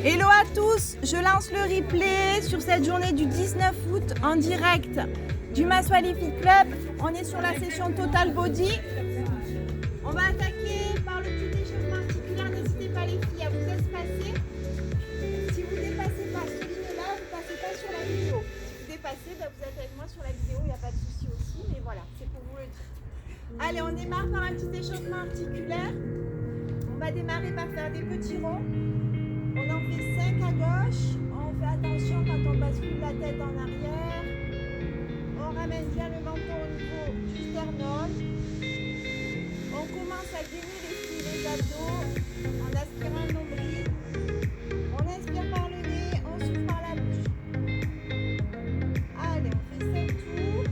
Hello à tous, je lance le replay sur cette journée du 19 août en direct du Maswali Fit Club. On est sur la session Total Body. On va attaquer par le petit échauffement articulaire. N'hésitez pas les filles à vous espacer. Si vous ne dépassez pas ce ligne-là, vous ne passez pas sur la vidéo. Si vous dépassez, vous êtes avec moi sur la vidéo, il n'y a pas de souci aussi. Mais voilà, c'est pour vous le dire. Allez, on démarre par un petit échauffement articulaire. On va démarrer par faire des petits ronds. On en fait 5 à gauche. On fait attention quand on bascule la tête en arrière. On ramène bien le menton au niveau du sternum. On commence à gainer les abdos en aspirant le nombril. On inspire par le nez, on souffle par la bouche. Allez, on fait 5 tours.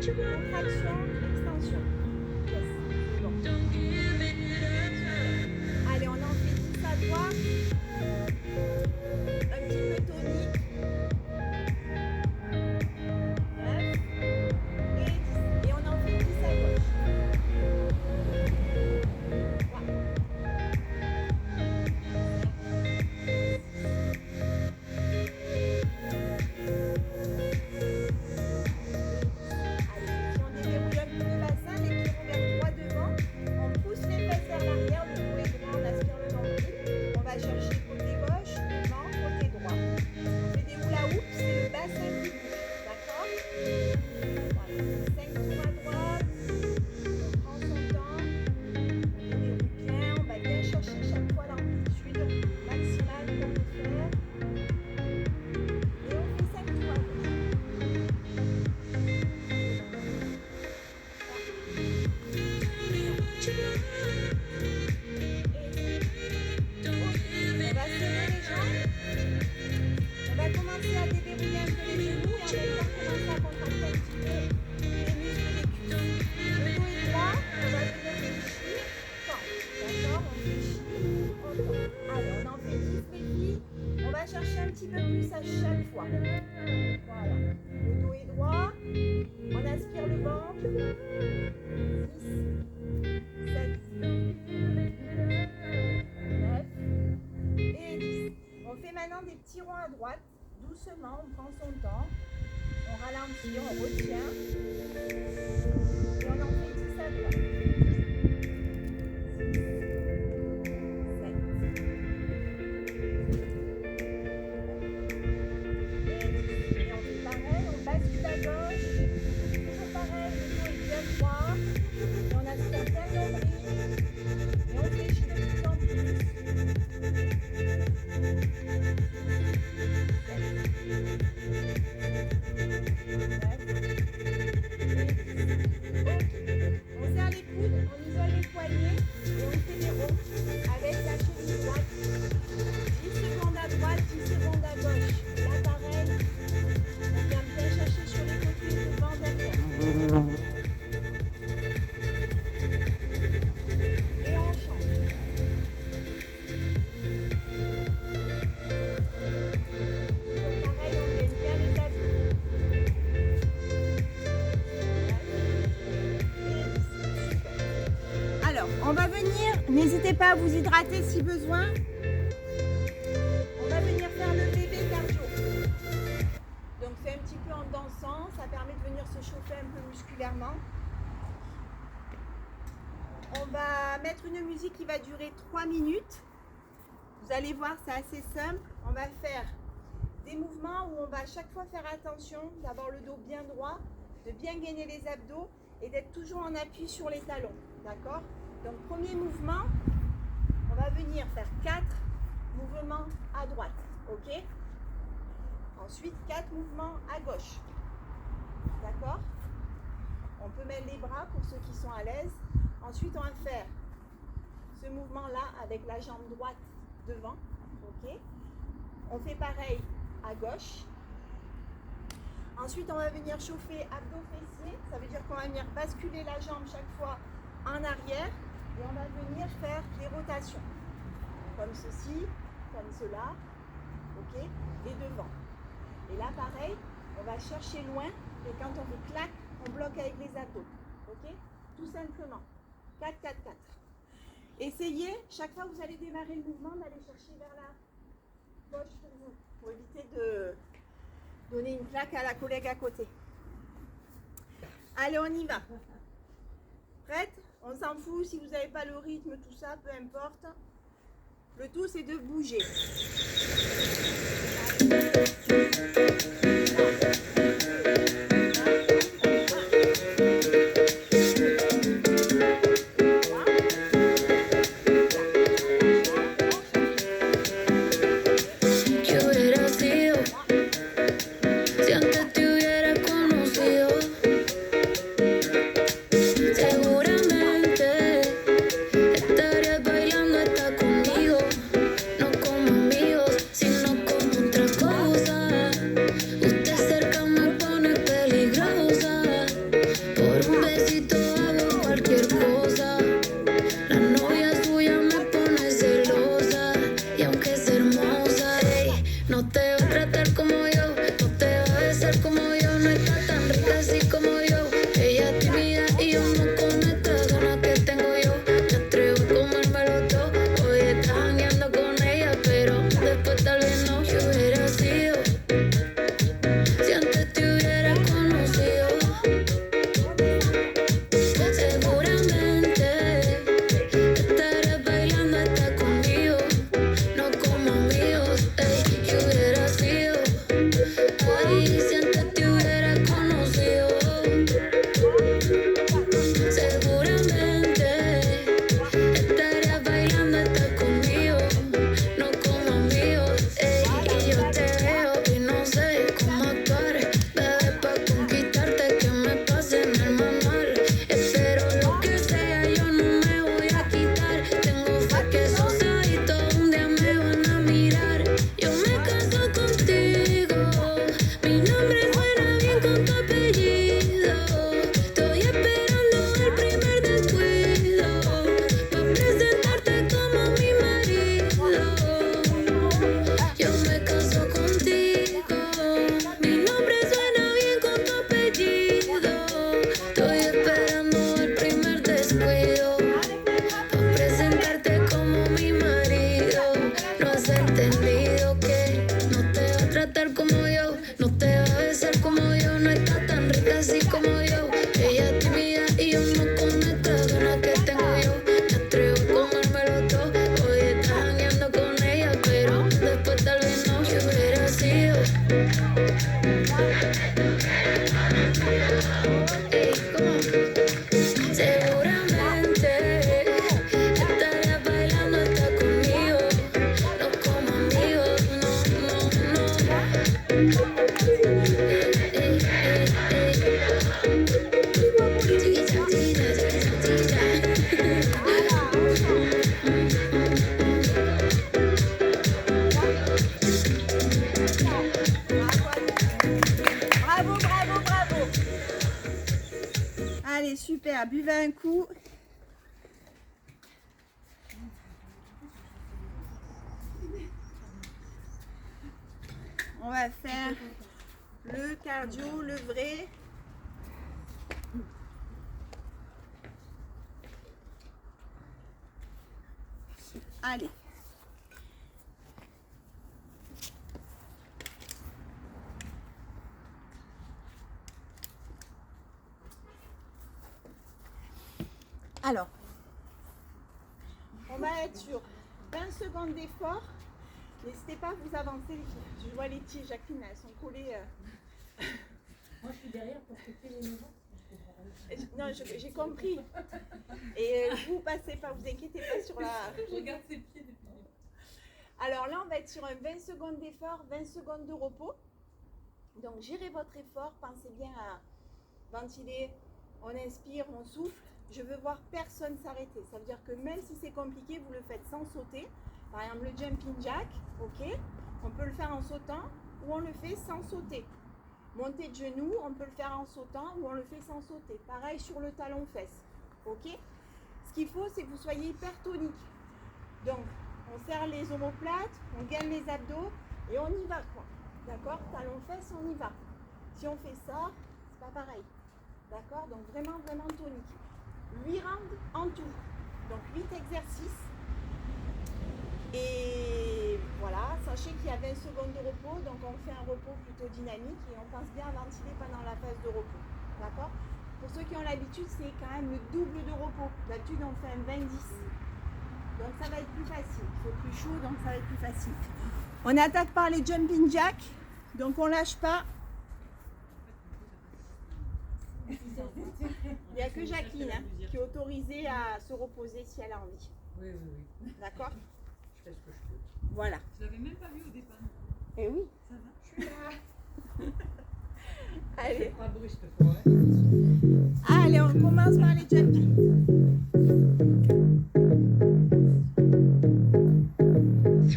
Contraction, extension. Yes. Bon. Allez, on en fait 10 à droite. Un petit peu tonique. 9 et 10. Et on en fait 10 à gauche. 3. Chercher un petit peu plus à chaque fois. Voilà. Le dos est droit. On aspire le ventre. 6, 7, 9 et 10. On fait maintenant des petits ronds à droite. Doucement, on prend son temps. On ralentit, on retient. Et on en fait 10 à droite. On va venir, n'hésitez pas à vous hydrater si besoin. On va venir faire le bébé cardio. sang, ça permet de venir se chauffer un peu musculairement. On va mettre une musique qui va durer 3 minutes. Vous allez voir, c'est assez simple. On va faire des mouvements où on va à chaque fois faire attention d'avoir le dos bien droit, de bien gainer les abdos et d'être toujours en appui sur les talons. D'accord? Donc premier mouvement, on va venir faire 4 mouvements à droite. Ok? Ensuite 4 mouvements à gauche. D'accord? On peut mettre les bras pour ceux qui sont à l'aise. Ensuite, on va faire ce mouvement-là avec la jambe droite devant. Ok? On fait pareil à gauche. Ensuite, on va venir chauffer abdos fessiers. Ça veut dire qu'on va venir basculer la jambe chaque fois en arrière. Et on va venir faire des rotations. Comme ceci, comme cela. Ok? Et devant. Et là, pareil, on va chercher loin. Et quand on fait clac, on bloque avec les abdos. Ok? Tout simplement. 4, 4, 4. Essayez, chaque fois que vous allez démarrer le mouvement, d'aller chercher vers la gauche pour vous, pour éviter de donner une claque à la collègue à côté. Allez, on y va. Prête? On s'en fout si vous n'avez pas le rythme, tout ça, peu importe. Le tout, c'est de bouger. Allez, super, buvez un coup. On va faire le cardio, le vrai. Allez. Alors, on va être sur 20 secondes d'effort. N'hésitez pas à vous avancer, les filles. Je vois les tiges, Jacqueline, elles sont collées. Moi, je suis derrière pour couper les maisons. Non, j'ai compris. Et vous passez pas, vous inquiétez pas sur la... Je regarde ses pieds depuis. Alors là, on va être sur un 20 secondes d'effort, 20 secondes de repos. Donc, gérez votre effort. Pensez bien à ventiler. On inspire, on souffle. Je veux voir personne s'arrêter. Ça veut dire que même si c'est compliqué, vous le faites sans sauter. Par exemple, le jumping jack, ok. On peut le faire en sautant ou on le fait sans sauter. Monter de genoux, on peut le faire en sautant ou on le fait sans sauter. Pareil sur le talon fesse, ok. Ce qu'il faut, c'est que vous soyez hyper tonique. Donc, on serre les omoplates, on gaine les abdos et on y va, quoi. D'accord? Talon fesse, on y va. Si on fait ça, c'est pas pareil. D'accord? Donc, vraiment, vraiment tonique. 8 rounds en tout. Donc, 8 exercices. Et voilà, sachez qu'il y a 20 secondes de repos, donc on fait un repos plutôt dynamique et on pense bien à ventiler pendant la phase de repos. D'accord? Pour ceux qui ont l'habitude, c'est quand même le double de repos. D'habitude, on fait un 20-10. Donc ça va être plus facile. Il fait plus chaud, donc ça va être plus facile. On attaque par les jumping jacks, donc on lâche pas. Il n'y a que Jacqueline qui est autorisée à se reposer si elle a envie. Oui, oui, oui. D'accord? Je fais ce que je peux. Voilà. Je l'avais même pas vu au départ. Eh oui. Ça va? Je suis là. Allez. Pas de bruit cette fois. Hein. Allez, on commence par les jumping.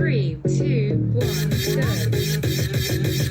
3, 2, 1, go. 3, 2, 1, go. 3, 2, 1, go.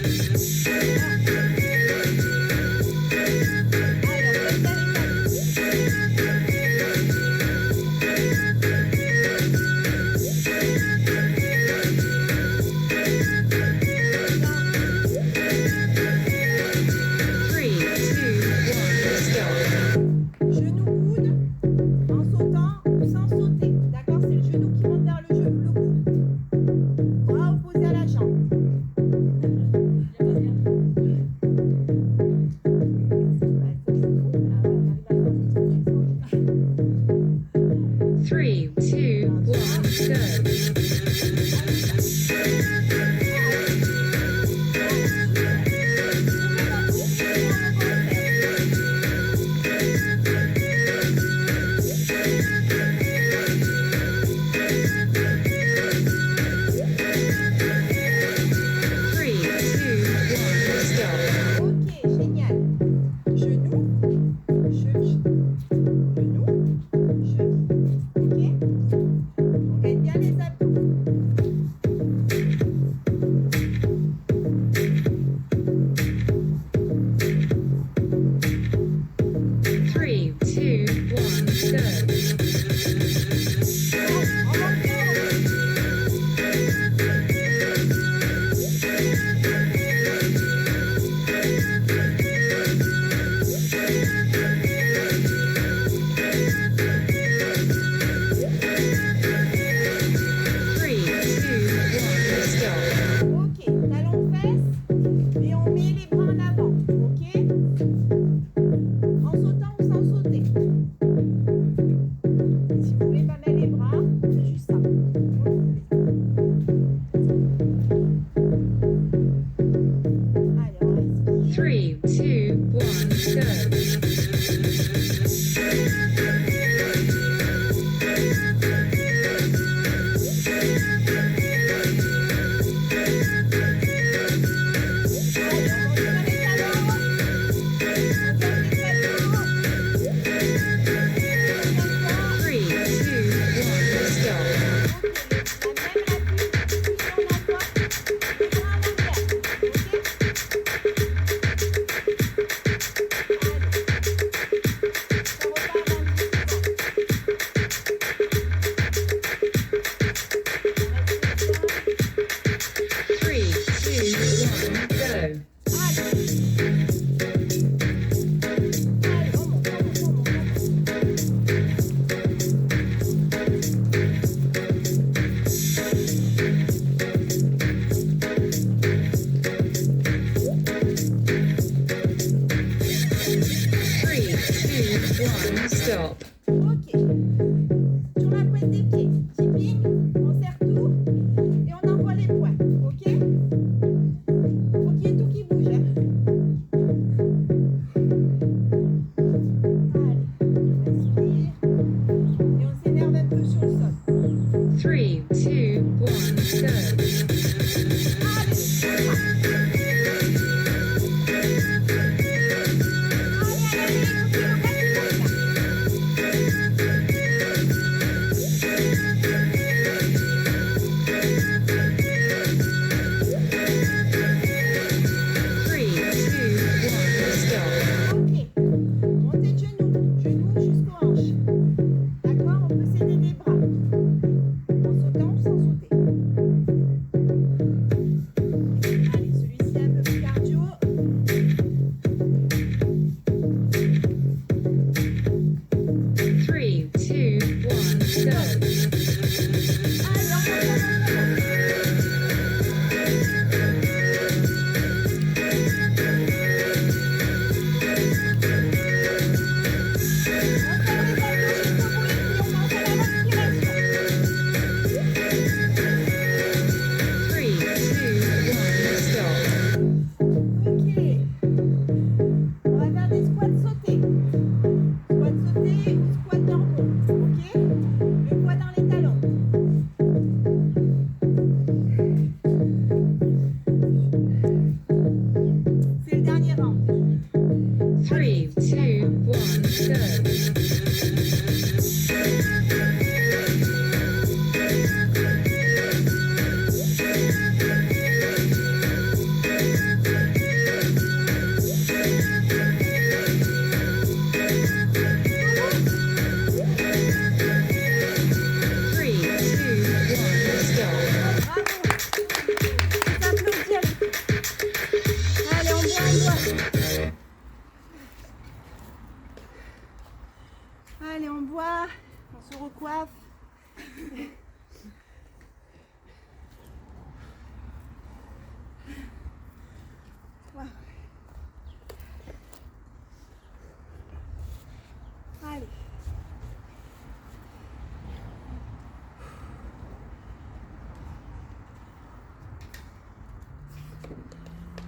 Stop. Ok.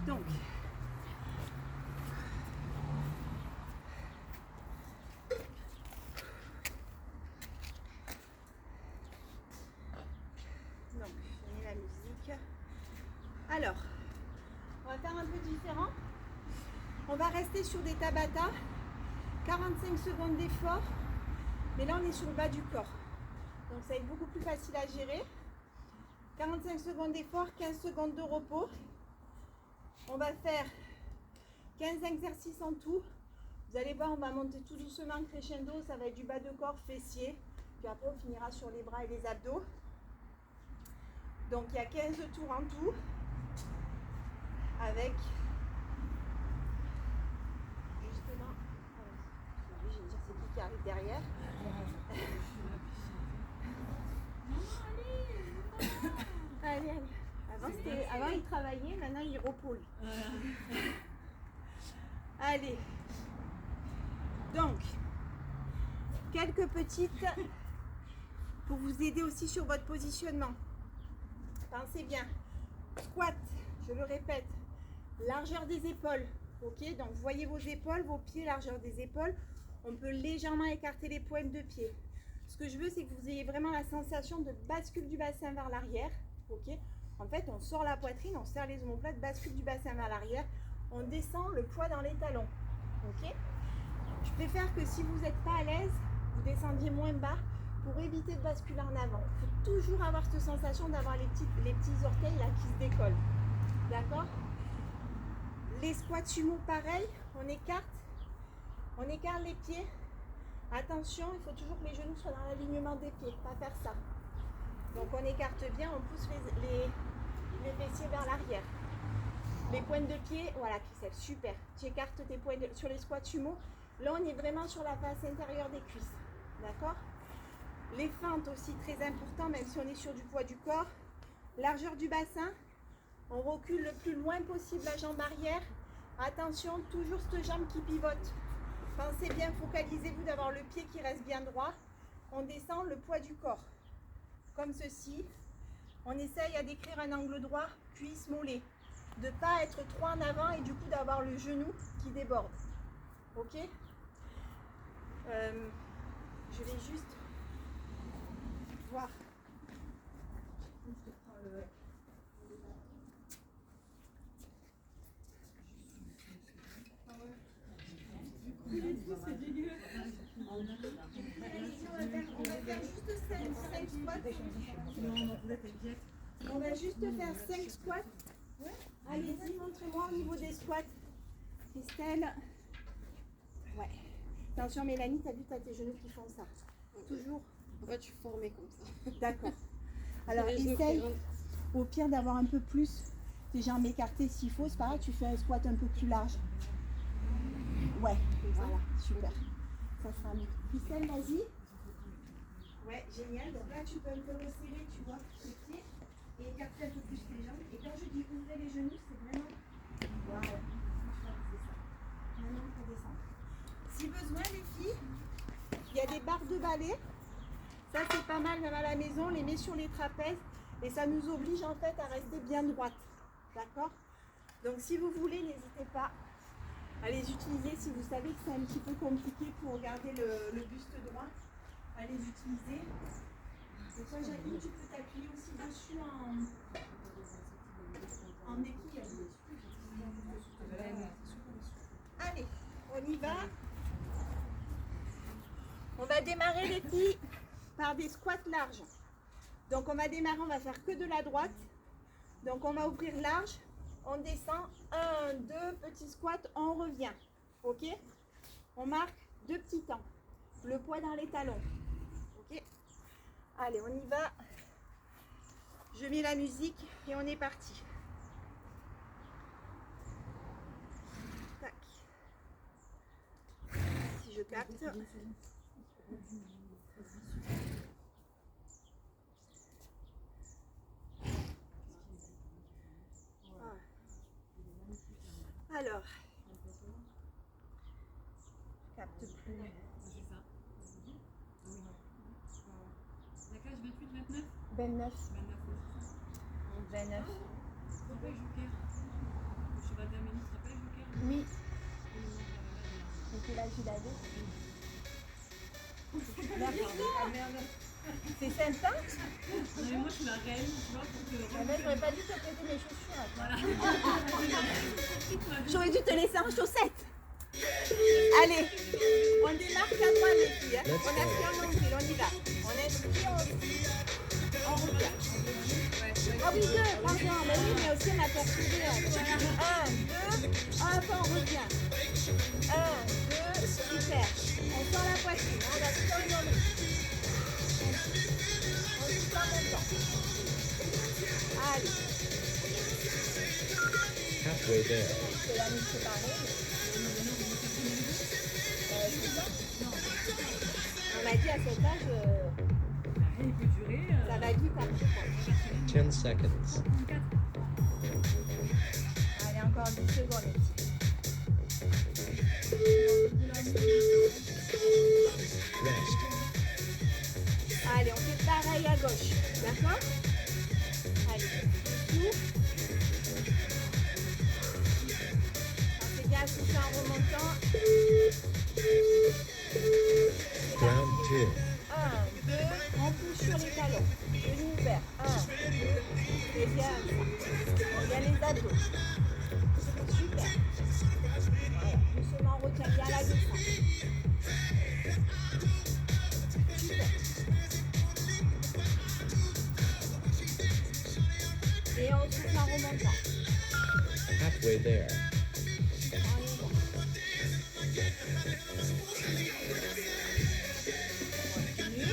Donc, je mets la musique. Alors, on va faire un peu différent. On va rester sur des Tabata. 45 secondes d'effort. Mais là, on est sur le bas du corps. Donc, ça va être beaucoup plus facile à gérer. 45 secondes d'effort, 15 secondes de repos. On va faire 15 exercices en tout. Vous allez voir, on va monter tout doucement crescendo. Ça va être du bas de corps, fessier. Puis après, on finira sur les bras et les abdos. Donc, il y a 15 tours en tout. Avec justement, je vais dire c'est qui arrive derrière. Allez. Avant il travaillait, maintenant il repose. Allez. Donc, quelques petites pour vous aider aussi sur votre positionnement. Pensez bien. Squat, je le répète, largeur des épaules. Ok, donc voyez vos épaules, vos pieds, largeur des épaules. On peut légèrement écarter les pointes de pied. Ce que je veux, c'est que vous ayez vraiment la sensation de bascule du bassin vers l'arrière. Ok, en fait, on sort la poitrine, on serre les omoplates, bascule du bassin vers l'arrière. On descend le poids dans les talons. Ok, je préfère que si vous n'êtes pas à l'aise, vous descendiez moins bas pour éviter de basculer en avant. Il faut toujours avoir cette sensation d'avoir les petits orteils là qui se décollent. D'accord? Les squats sumo, pareil, on écarte les pieds. Attention, il faut toujours que les genoux soient dans l'alignement des pieds, pas faire ça. Donc on écarte bien, on pousse les fessiers vers l'arrière. Les pointes de pied, voilà Christelle, super. Tu écartes tes pointes sur les squats sumo. Là on est vraiment sur la face intérieure des cuisses. D'accord? Les feintes aussi très important, même si on est sur du poids du corps. Largeur du bassin. On recule le plus loin possible la jambe arrière. Attention, toujours cette jambe qui pivote. Pensez bien, focalisez-vous d'avoir le pied qui reste bien droit. On descend le poids du corps. Comme ceci. On essaye à décrire un angle droit, cuisse, mollet. De ne pas être trop en avant et du coup d'avoir le genou qui déborde. Ok? Je vais juste voir. On va faire juste 5 squats. On va juste faire 5 squats. Allez-y, montrez-moi au niveau des squats. Christelle. Ouais. Attention Mélanie, t'as vu, t'as tes genoux qui font ça. Toujours. En fait, je suis formée comme ça. D'accord. Alors essaye au pire d'avoir un peu plus tes jambes écartées s'il faut. C'est pas grave, tu fais un squat un peu plus large. Ouais, voilà, super. Ça sera mieux. Christelle, vas-y. Ouais, génial. Donc là, tu peux un peu resserrer, tu vois, tes pieds et écarter un peu plus tes jambes. Et quand je dis ouvrez les genoux, c'est vraiment. Waouh, c'est ça. Maintenant, on peut descendre. Si besoin, les filles, il y a des barres de balai. Ça, c'est pas mal, même à la maison. On les met sur les trapèzes et ça nous oblige en fait à rester bien droite. D'accord? Donc, si vous voulez, n'hésitez pas à les utiliser. Si vous savez que c'est un petit peu compliqué pour garder le buste droit, à les utiliser. Et toi, Jacqueline, tu peux t'appuyer aussi dessus en béquille. Allez, on y va. On va démarrer les filles par des squats larges. Donc on va démarrer, on va faire que de la droite. Donc on va ouvrir large, on descend, 1, 2, petits squats, on revient. Ok? On marque 2 petits temps. Le poids dans les talons. Ok? Allez, on y va. Je mets la musique et on est parti. Tac. Si je capte. Alors, je capte plus. La cage 28, 29 29. 29. 29. Pourquoi il joue Pierre Le cheval Judaïque. C'est sympa. Non, mais moi, je suis la reine, tu vois, pour que... Ah ben, j'aurais pas dû te prêter mes chaussures. Voilà. J'aurais dû te laisser en chaussettes. Allez, on démarque à droite les filles. Hein. On aspire le nombril, on y va. On inspire, on revient. Ah oui, deux, pardon. Mais oui, mais aussi on a perturbé. Un, deux, hop, on revient. Un, deux, super. On sort la poitrine, on va sur le nombril. On souffle en même temps. Allez. Halfway there. C'est la mise séparée. On m'a dit à cet âge, Il peut durer... ça va vite après. 10 seconds. Allez, encore 10 secondes. les petits. Rest. Allez, on fait pareil à gauche. D'accord? Allez, souffle. Pensez bien à souffler en remontant. Round 2. 1, 2, on pousse sur les talons. Genoux ouverts. 1, 2, c'est bien ça. On vient les abdos. Super. Voilà, doucement, on retient bien la descente. Super. Et on souffle en remontant. Halfway there. On y va. Continue.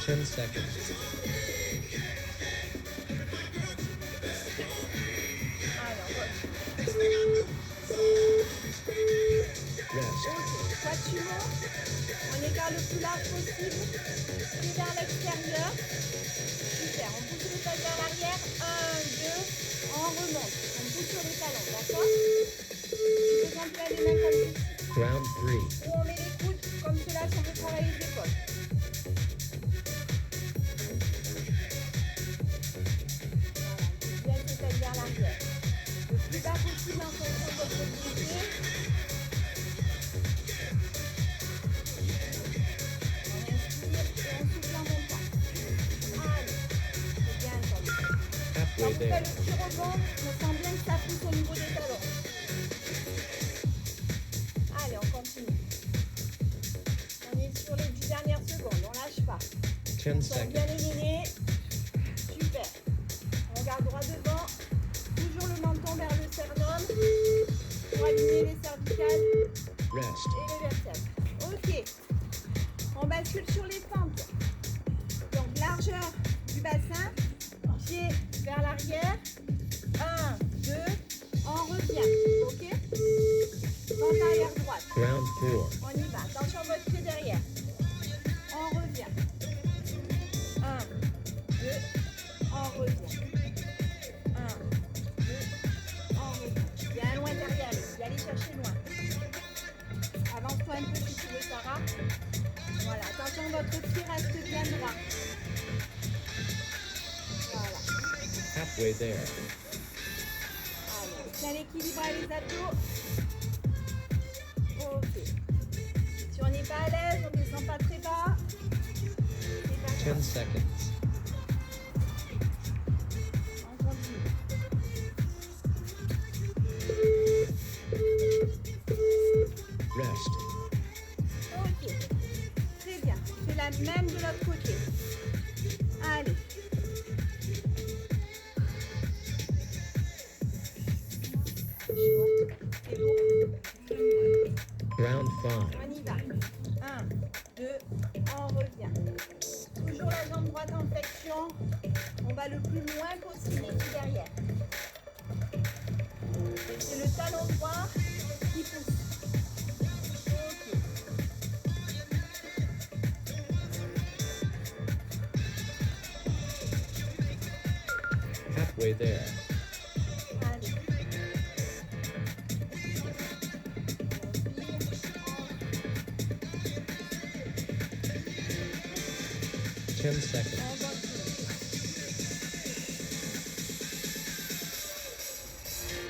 10 seconds. Allez, on gauche. Rest. Ok, toi tu montes, on écarte le plus large possible, pied vers l'extérieur. Super, on pousse les fesses vers l'arrière, 1, 2, on remonte, on pousse sur les talons, d'accord? Tu peux employer les mains comme ceci, Round 3. ou on met les coudes comme cela si on veut travailler les épaules. Voilà, bien les fesses vers l'arrière. Le plus bas possible en fonction de votre mobilité. On inspire et on souffle en même temps. Allez, c'est bien entendu. Quand Halfway vous faites there. le petit rebond, on sent bien que ça pousse au niveau des talons. Allez, on continue. On est sur les 10 dernières secondes, on lâche pas. 10 On sent bien seconds. les ménés. Super. On garde droit devant. Toujours le menton vers le sternum. Pour aligner les cervicales Rest. et les vertèbres. Ok. On bascule sur les fentes. Donc largeur du bassin. Pied vers l'arrière. 1, 2. On revient. Ok. Fente arrière droite. Round 4. On y va. Attention votre pied derrière. On revient. 1, 2. On revient. 1, 2. On revient. Bien loin derrière. Allez chercher loin. Avance-toi un peu si tu veux, Sarah. Voilà. Attention, votre pied reste bien droit. Voilà. Halfway there. Allez, on tient l'équilibre et les abdos. Ok. Si on n'est pas à l'aise, on ne descend pas très bas. C'est pas 10 grave. seconds. On continue. Rest. Ok. Très bien. Fais la même de l'autre côté. Allez. C'est lourd. Round 5. On y va. 1, 2, on revient. Toujours la jambe droite en flexion. On va le plus loin possible les pieds derrière. Et c'est le talon droit qui pousse. Ok. Halfway there. Allez. On 10 seconds. continue.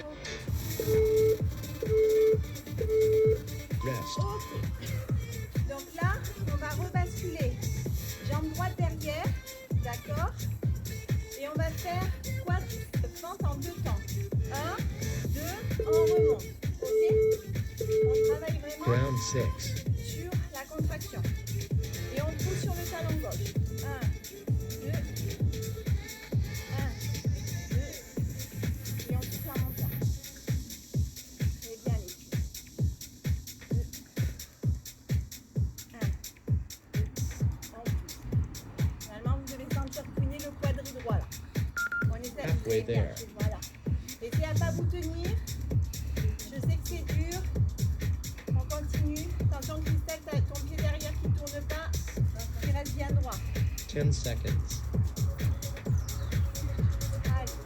Ok. 6, sur la contraction. Et on pousse sur le talon gauche. 1, 2, 1, 2, et on pousse en montant. Et bien les pieds. 2, 1, 2, on pousse. Finalement, vous devez sentir couiner le quadri droit là. On essaie de Halfway bien, there. voilà. Essayez à ne pas vous tenir. Je sais que c'est dur. On continue. Attention Christelle, t'as ton pied derrière qui ne tourne pas. Qui reste bien droit. 10 seconds. Allez.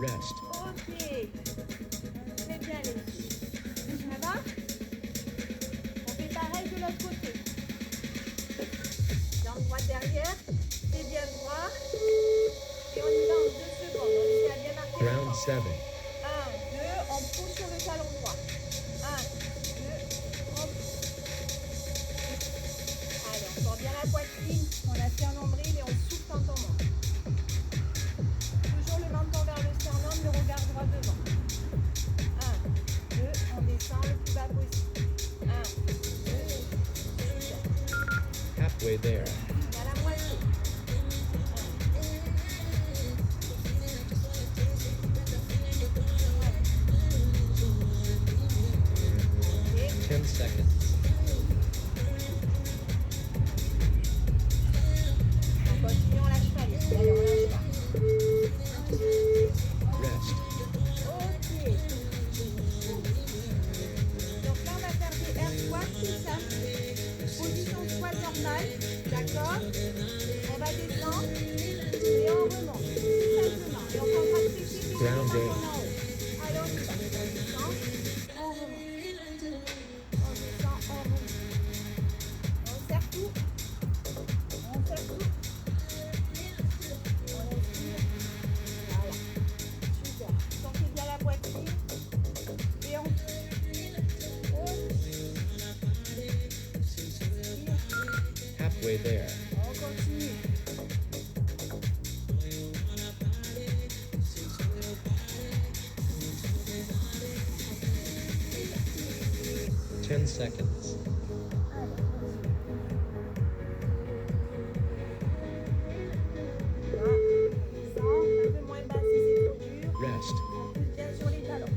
Rest. Ok. Très bien les filles. Ça va? On fait pareil de l'autre côté. Jambe droite derrière. C'est bien droit. Et on y va en 2 secondes. On essaie à bien marquer le Round temps. 7. 1, 2, on pousse sur le talon droit. 1, 2, on pousse. Allez, on sort bien la poitrine. On a fait un nombril et on souffle quand on monte. Toujours le menton vers le sternum, le regard droit devant. 1, 2, on descend le plus bas possible. 1, 2, Halfway there. à la moitié. Et 10 seconds. on continue, on lâche pas les pieds. Allez, on lâche pas. Rest. Ok. Donc là, on va faire des air squats, c'est ça. Position squat normale, d'accord. On va descendre et on remonte, tout simplement. Et on prendra le fessier qui est Round en eight. haut. Allez, on y va. On descend, on remonte. On descend, on remonte. On serre tout. On serre tout. On respire. Voilà. Super. Sentez bien la poitrine. Et on Halfway there. On continue. 10 seconds. Là, descend, un peu moins bas si c'est trop dur. Rest. On pousse bien sur les talons.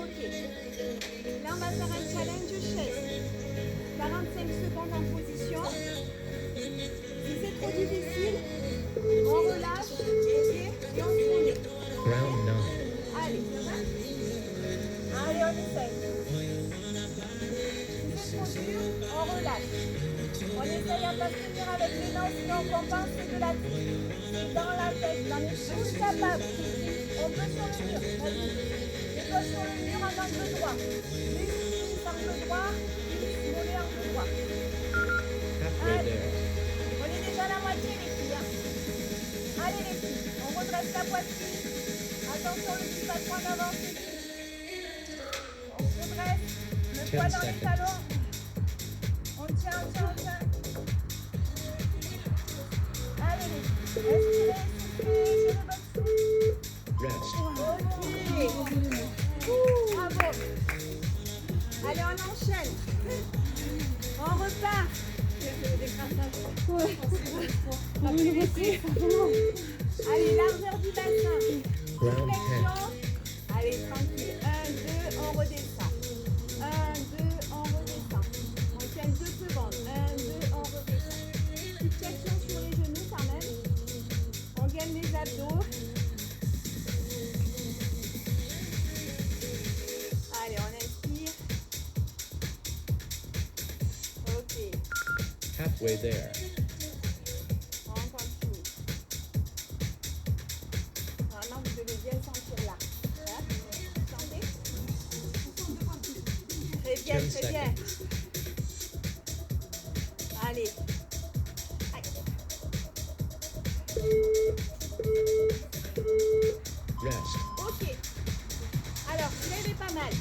Ok. Là, on va faire un challenge chaise. 45 secondes en position. Si c'est trop difficile, on relâche, ok, et on se remet. Round 9. Allez, ça va? Allez, on essaye. Si c'est trop dur, on relâche. On essaye à pas se tenir avec les mains, sinon on compense c'est de la tête. C'est dans la tête, on est tous capables. On peut sur le mur, vas-y. Les doigts sur le mur en angle droit. Les angle droit, les angle droit. Halfway Allez. there. On est déjà à la moitié les filles. Hein. Allez les filles, on redresse la poitrine. Attention le petit pas trop en avant. Les filles. On se redresse. Le poids dans les talons. On tient, on tient, on tient. Allez les filles, respirez, soufflez, j'ai le bon souffle. Rest. Ok. Bravo. Allez, on enchaîne. On repart. Allez, largeur du bassin. Round 10. Flexion. Allez, tranquille. 1, 2, on redescend. 1, 2, on redescend. On tient 2 secondes. 1, 2, on redescend. Petite flexion sur les genoux quand même. On gaine les abdos. Allez, on inspire. Ok. Halfway there. On continue. Vraiment, vous devez bien sentir là. Hop. Vous sentez? Très bien, 10 très bien. seconds. Allez. Aïe. Rest. Ok. Alors, lèvez pas mal.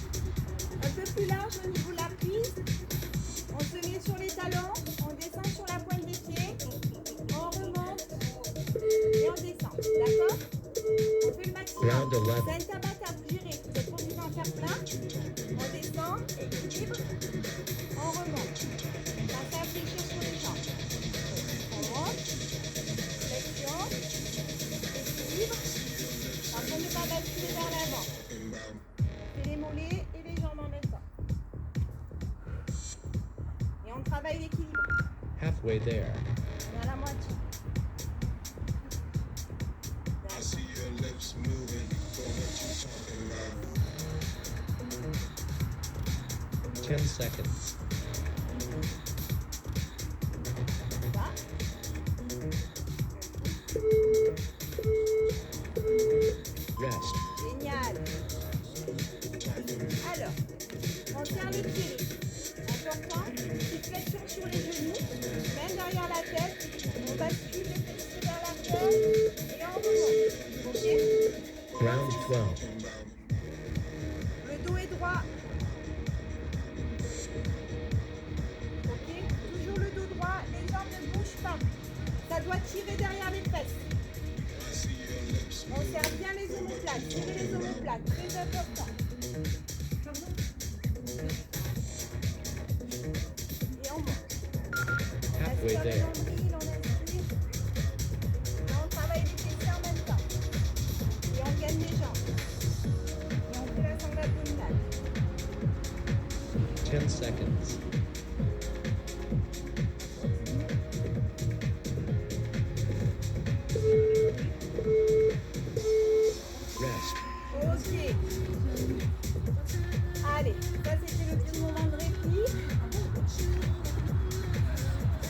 Un peu plus large au niveau de la prise. On se met sur les talons. On descend sur la pointe des pieds. On remonte. Et on descend. D'accord? On fait le maximum. Round 11. C'est un tabata, vous gérez. Vous êtes obligé d'en faire plein. On descend, équilibre, on remonte. Pensez à fléchir sur les jambes. On monte, flexion, équilibre. Attention de ne pas basculer vers l'avant. On fait les mollets et les jambes en même temps. Et on travaille l'équilibre. Halfway there. On est à la moitié. 10 seconds. Va. Rest. Génial. Alors, on tient les pieds. Important, petite flexion sur les genoux, même derrière la tête. On bascule les fessiers vers l'arrière et on remonte. Ok? Round 12. Le dos est droit. Ok? Toujours le dos droit. Les jambes ne bougent pas. Ça doit tirer derrière les fesses. On serre bien les omoplates. Tirez les omoplates. Très important. Et on monte. Halfway Inspire le there. nombril, on inspire. Et on travaille les fessiers en même temps. Et on gagne les jambes. Et on fait la sangle abdominale. 10 seconds. Rest. Ok. Allez, ça c'était le petit moment de répit.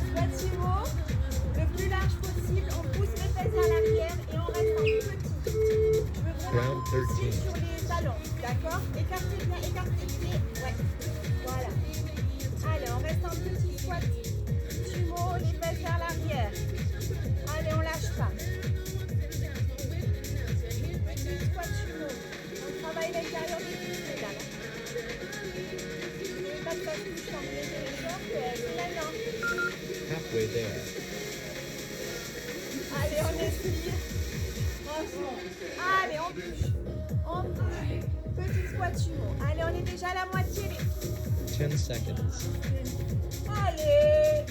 Squatimo, le plus large possible. On pousse les fesses vers l'arrière et on reste en petit. Je veux vraiment Round pousser 13. sur les talons. D'accord? Écartez bien, écartez les pieds. Ouais. Voilà. Allez, on reste en petit squat. Sumo, les fesses vers l'arrière. Allez, on lâche pas. Petit squat sumo. On travaille l'intérieur des pieds là. N'oubliez pas de pas toucher quand vous mettez les shorts. C'est maintenant. Halfway there. Allez, on expire. Allez, on touche. On touche. Petit squat sumo. Allez, on est déjà à la moitié. 10 seconds. Allez.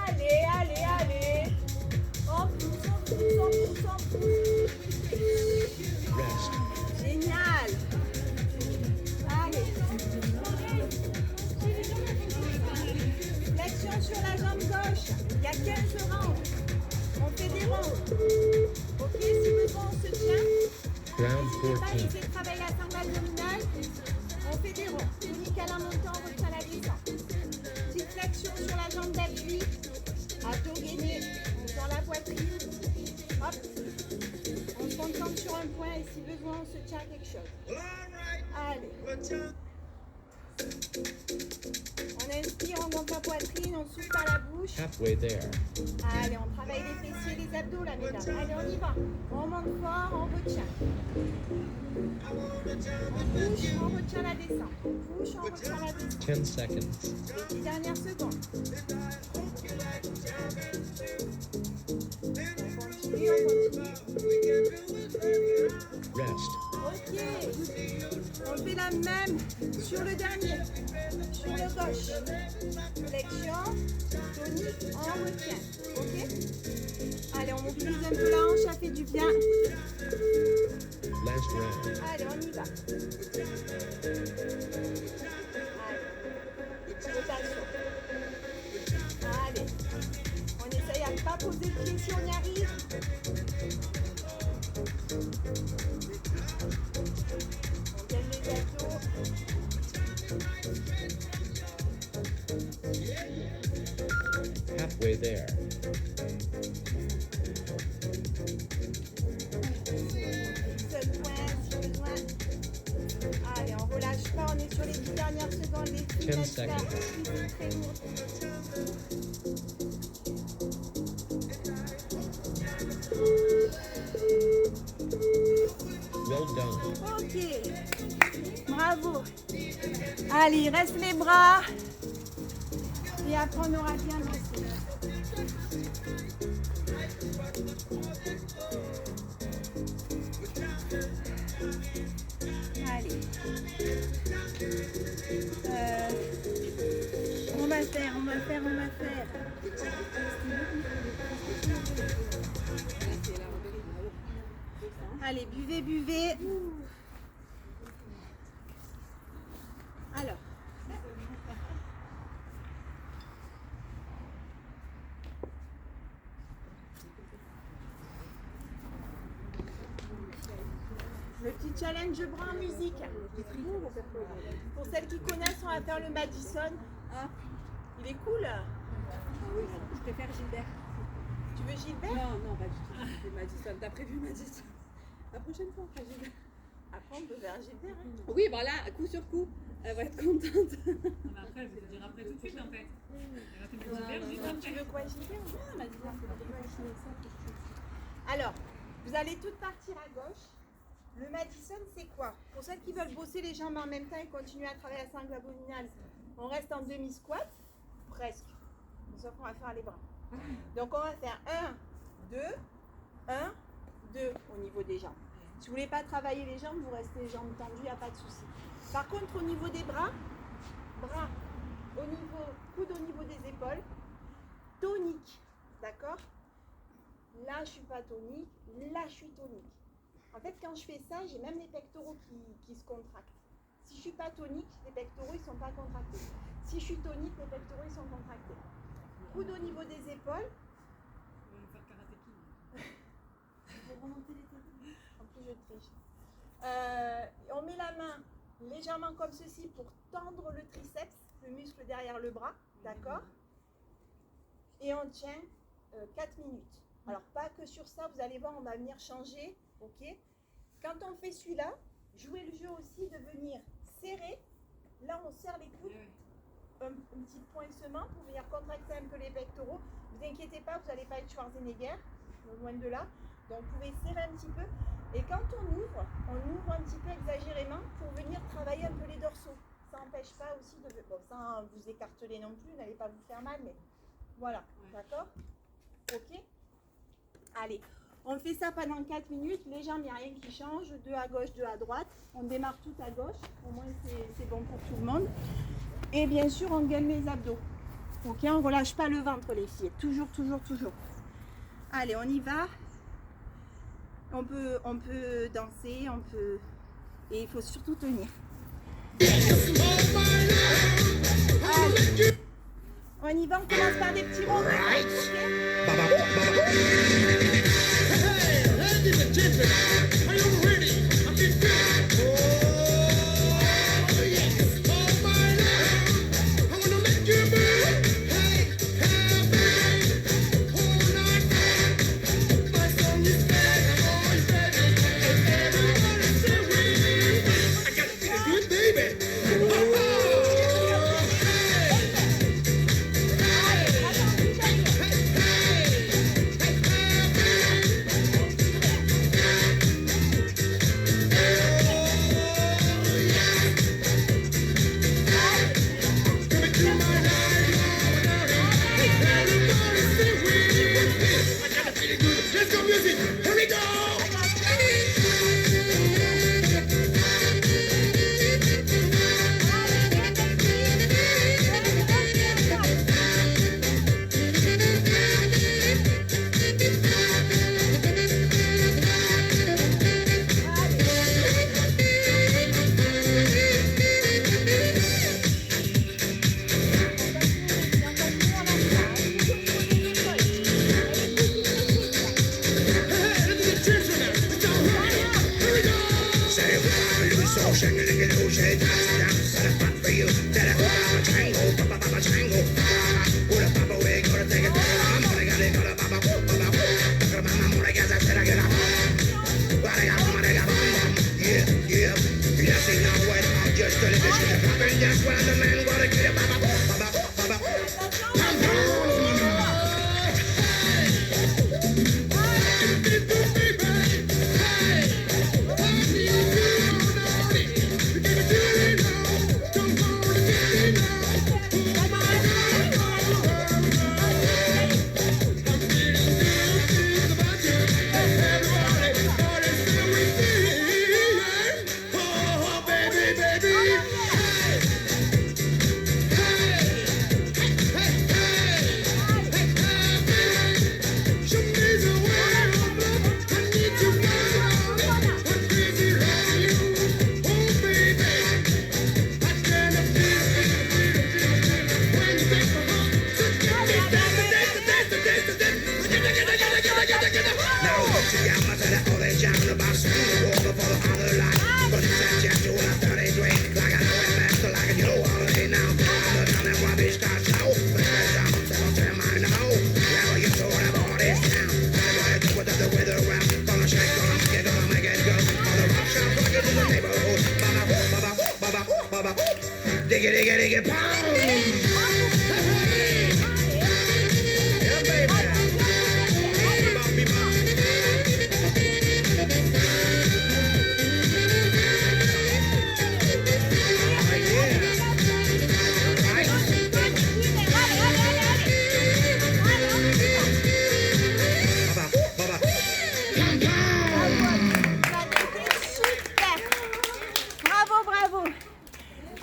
Allez, allez, allez. On pousse, on pousse, on pousse, on pousse. Rest. Génial. Allez. Flexion sur la jambe gauche. Il y a 15 rangs. On fait des ronds. Ok, si besoin, on se tient. Round N'hésitez pas à 14. essayer de travailler la sangle abdominale. On fait des ronds. Tonique à la montée, on retient la descente. Petite flexion sur la jambe d'appui. Abdos gainés. On sent la poitrine. Hop. On se concentre sur un point et si besoin, on se tient à quelque chose. Allez. On inspire, on gonfle la poitrine, on souffle par la bouche. Halfway there. Allez, on travaille les fessiers, les abdos là, mesdames. Allez, on y va. On monte fort, on retient. On bouge, on retient la descente. On bouge, on retient la descente. 10 seconds. Les 10 dernières secondes. On continue. Rest. Ok. On fait la même sur le dernier. Sur le gauche. Flexion, tonique, on retient. Ok. Allez, on mobilise un peu la hanche, ça fait du bien. Last round. Allez, on y va. Allez. Rotation. Allez. On essaye à ne pas poser le pied si on y arrive. On gagne les abdos. Halfway there. Seul point si besoin. Allez, on relâche pas, on est sur les 10 dernières secondes. Les 10 filles, là, seconds. c'est très lourd. Well done. Ok, bravo. Allez, il reste les bras. Et après, on aura bien lancé. faire, on va faire. Allez, buvez, buvez. Alors. Le petit challenge bras en musique. Pour celles qui connaissent, on va faire le Madison. Ah, Il est cool. ah oui, je préfère Gilbert. Tu veux Gilbert? Non, non, pas du tout. C'est Madison. T'as prévu Madison? La prochaine fois, on fera Gilbert. Après, on peut faire Gilbert. Hein. Oui, bah là, coup sur coup, elle va être contente. Après, vous dire après tout de suite en fait. Tu veux quoi, Gilbert? Alors, vous allez toutes partir à gauche. Le Madison, c'est quoi? Pour celles qui veulent bosser les jambes en même temps et continuer à travailler la sangle abdominale, on reste en demi-squat, presque. Sauf qu'on va faire les bras. Donc, on va faire 1, 2, 1, 2 au niveau des jambes. Si vous voulez pas travailler les jambes, vous restez les jambes tendues, il n'y a pas de souci. Par contre, au niveau des bras au niveau, coude au niveau des épaules, tonique, d'accord? Là, je suis pas tonique, là, je suis tonique. En fait, quand je fais ça, j'ai même les pectoraux qui se contractent. Si je suis pas tonique, les pectoraux, ils sont pas contractés. Si je suis tonique, les pectoraux, ils sont contractés. Coude au niveau des épaules. Faut remonter les tétons. En plus, je triche. On met la main légèrement comme ceci pour tendre le triceps, le muscle derrière le bras, d'accord? Et on tient 4 minutes. Alors, pas que sur ça, vous allez voir, on va venir changer, ok? Quand on fait celui-là, jouez le jeu aussi de venir serrer. Là, on serre les coudes, un petit poinçement pour venir contracter un peu les pectoraux. Ne vous inquiétez pas, vous n'allez pas être Schwarzenegger, loin de là. Donc, vous pouvez serrer un petit peu. Et quand on ouvre un petit peu exagérément pour venir travailler un peu les dorsaux. Ça n'empêche pas aussi de... Bon, sans vous écarteler non plus, n'allez pas vous faire mal, mais voilà, d'accord? Ok? Allez, on fait ça pendant 4 minutes. Les jambes, il n'y a rien qui change. 2 à gauche, 2 à droite. On démarre tout à gauche. Au moins, c'est bon pour tout le monde. Et bien sûr, on gagne les abdos. Ok, on ne relâche pas le ventre, les filles. Toujours, toujours, toujours. Allez, on y va. On peut danser, on peut... Et il faut surtout tenir. Allez. On y va, on commence par des petits ronds.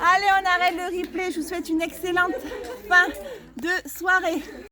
Allez, on arrête le replay. Je vous souhaite une excellente fin de soirée.